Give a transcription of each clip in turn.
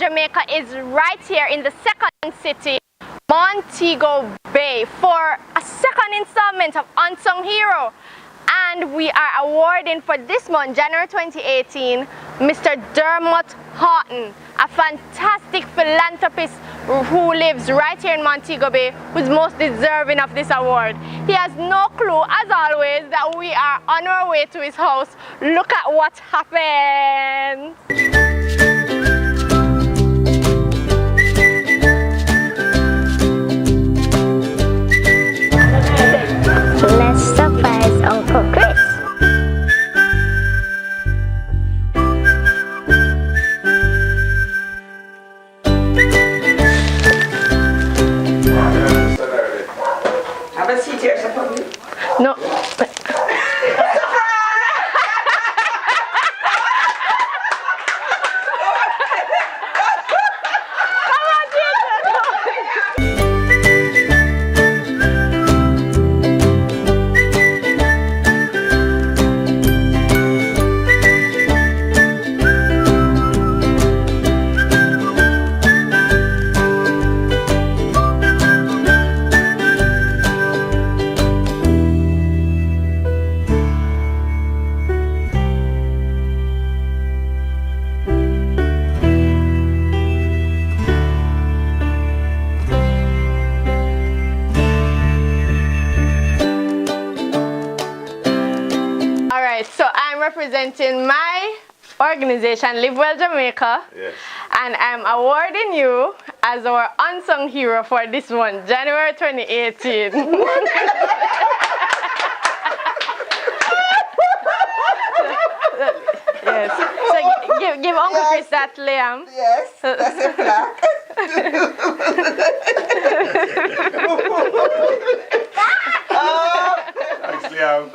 Jamaica is right here in the second city, Montego Bay, for a second installment of Unsung Hero. And we are awarding for this month, January 2018, Mr. Dermoth Haughton, a fantastic philanthropist who lives right here in Montego Bay, who's most deserving of this award. He has no clue, as always, that we are on our way to his house. Look at what happened. Let's surprise Uncle Chris. Have a seat here, somebody. No. So I'm representing my organization, Well Jamaica, yes. And I'm awarding you as our unsung hero for this one, January 2018. Yes. So give Uncle Chris that, Liam. Yes, that's a plaque. Thanks, Liam.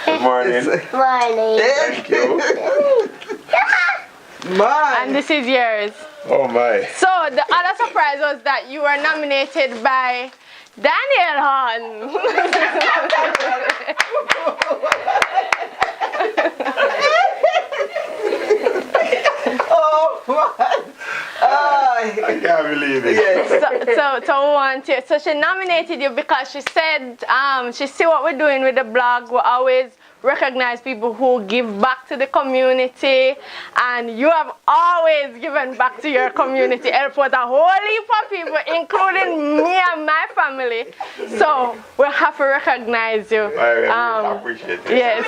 Good morning. Morning. Thank you. And this is yours. Oh my. So the other surprise was that you were nominated by Daniel Hahn. Oh, what? I can't believe it. Yes. So we want you. So she nominated you because she said she see what we're doing with the blog. We always recognize people who give back to the community, and you have always given back to your community. Help out a whole heap of people, including me and my family. So we have to recognize you. I really appreciate it. Yes.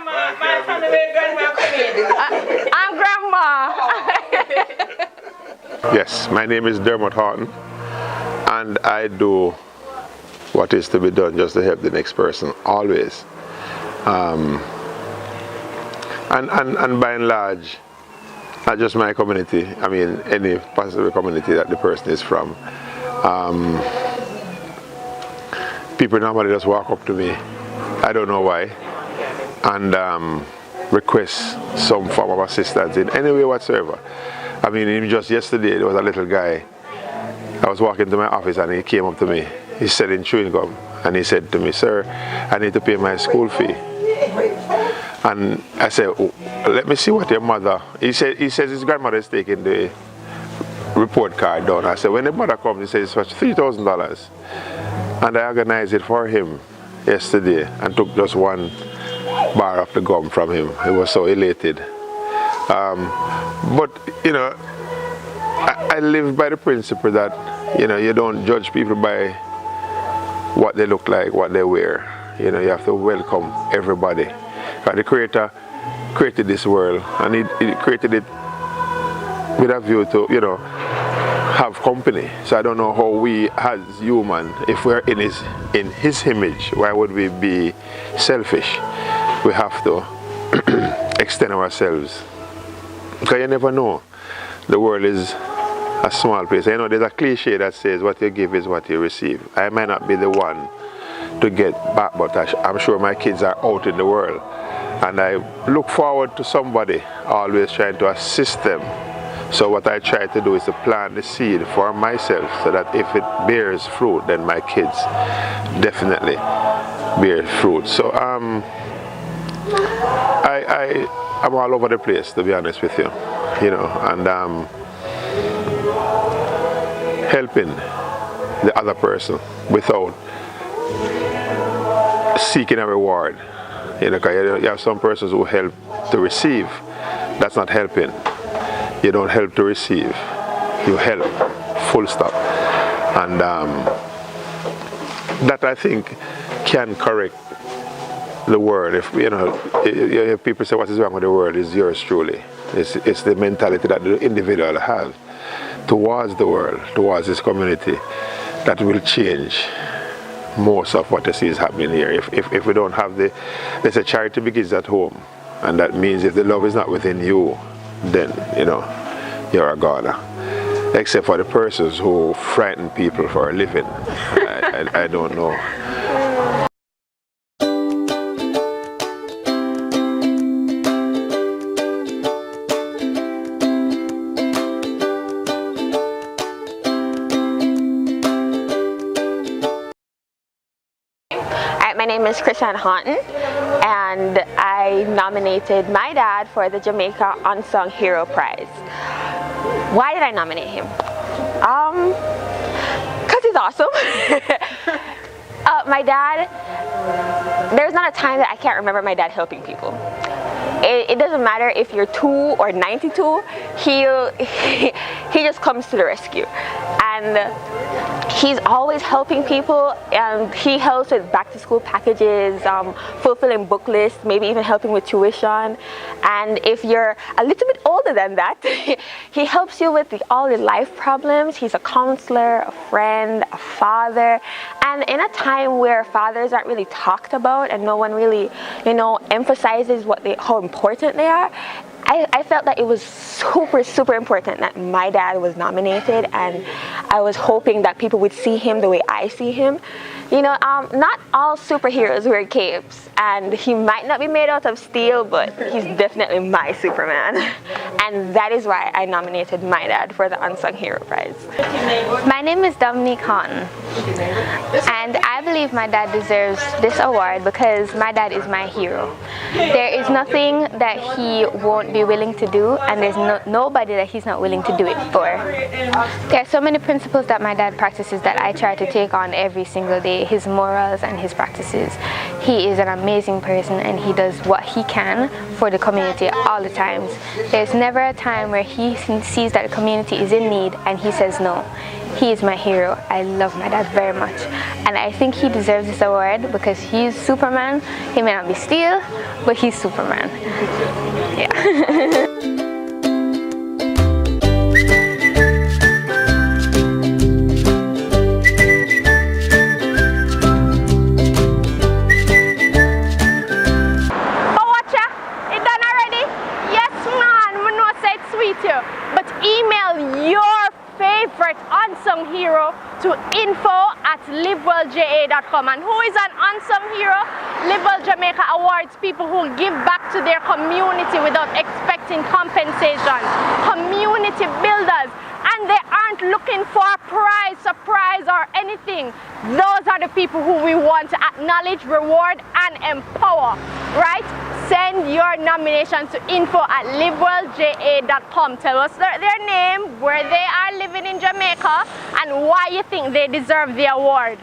My family grandma I'm grandma. Yes, my name is Dermoth Haughton, and I do what is to be done just to help the next person, always. And by and large, not just my community, I mean any possible community that the person is from. People normally just walk up to me, I don't know why, and request some form of assistance in any way whatsoever. I mean, even just yesterday, there was a little guy. I was walking to my office and he came up to me. He's selling chewing gum, and he said to me, "Sir, I need to pay my school fee." And I said, "Oh, let me see what your mother." He says his grandmother is taking the report card down. I said, "When the mother comes," he says, "it's for $3,000." And I organized it for him yesterday and took just one bar of the gum from him. He was so elated. But you know, I live by the principle that, you know, you don't judge people by what they look like, what they wear. You know, you have to welcome everybody. Because the Creator created this world, and he created it with a view to, you know, have company. So I don't know how we as human, if we're in his image, why would we be selfish? We have to extend ourselves. Because you never know. The world is a small place. You know, there's a cliche that says what you give is what you receive. I might not be the one to get back, but I'm sure my kids are out in the world. And I look forward to somebody always trying to assist them. So what I try to do is to plant the seed for myself, so that if it bears fruit, then my kids definitely bear fruit. So I'm all over the place, to be honest with you, you know, and helping the other person without seeking a reward. You know, 'cause you have some persons who help to receive. That's not helping. You don't help to receive. You help, full stop. And that, I think, can correct the world. If you know, if people say what is wrong with the world, is yours truly. It's the mentality that the individual has towards the world, towards this community, that will change most of what you see is happening here. If we don't have they say charity begins at home, and that means if the love is not within you, then you know you're a goner. Except for the persons who frighten people for a living. I don't know. My name is Christian Haughton, and I nominated my dad for the Jamaica Unsung Hero Prize. Why did I nominate him? Because he's awesome. My dad, there's not a time that I can't remember my dad helping people. It doesn't matter if you're 2 or 92, he just comes to the rescue. And he's always helping people, and he helps with back to school packages, fulfilling book lists, maybe even helping with tuition. And if you're a little bit older than that, he helps you with all the life problems. He's a counselor, a friend, a father. And in a time where fathers aren't really talked about and no one really, emphasizes how important they are, I felt that it was super important that my dad was nominated, and I was hoping that people would see him the way I see him. Not all superheroes wear capes, and he might not be made out of steel, but he's definitely my Superman. And that is why I nominated my dad for the Unsung Hero Prize. My name is Dominique Haughton, and I believe my dad deserves this award because my dad is my hero. There is nothing that he won't be willing to do, and there's nobody that he's not willing to do it for. There are so many principles that my dad practices that I try to take on every single day, his morals and his practices. He is an amazing person, and he does what he can for the community all the times. There's never a time where he sees that the community is in need and he says no. He is my hero. I love my dad very much, and I think he deserves this award because he's Superman. He may not be steel, but he's Superman. Yeah. But email your favorite unsung hero to info@livewellja.com. And who is an unsung hero? Live Well Jamaica awards people who give back to their community without expecting compensation. Community builders, and they aren't looking for a prize, surprise, or anything. Those are the people who we want to acknowledge, reward, and empower, right? Send your nomination to info@livewellja.com. Tell us their name, where they are living in Jamaica, and why you think they deserve the award.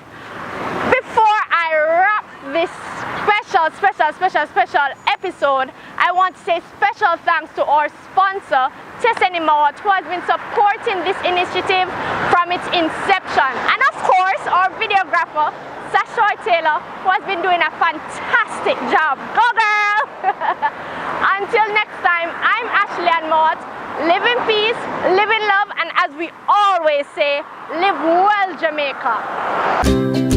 Before I wrap this special episode, I want to say special thanks to our sponsor, Tessenimawat, who has been supporting this initiative from its inception. And of course, our videographer, Sasha Taylor, who has been doing a fantastic job. Go girl! Until next time, I'm Ashley Ann Mawat. Live in peace, live in love, and as we always say, live well, Jamaica.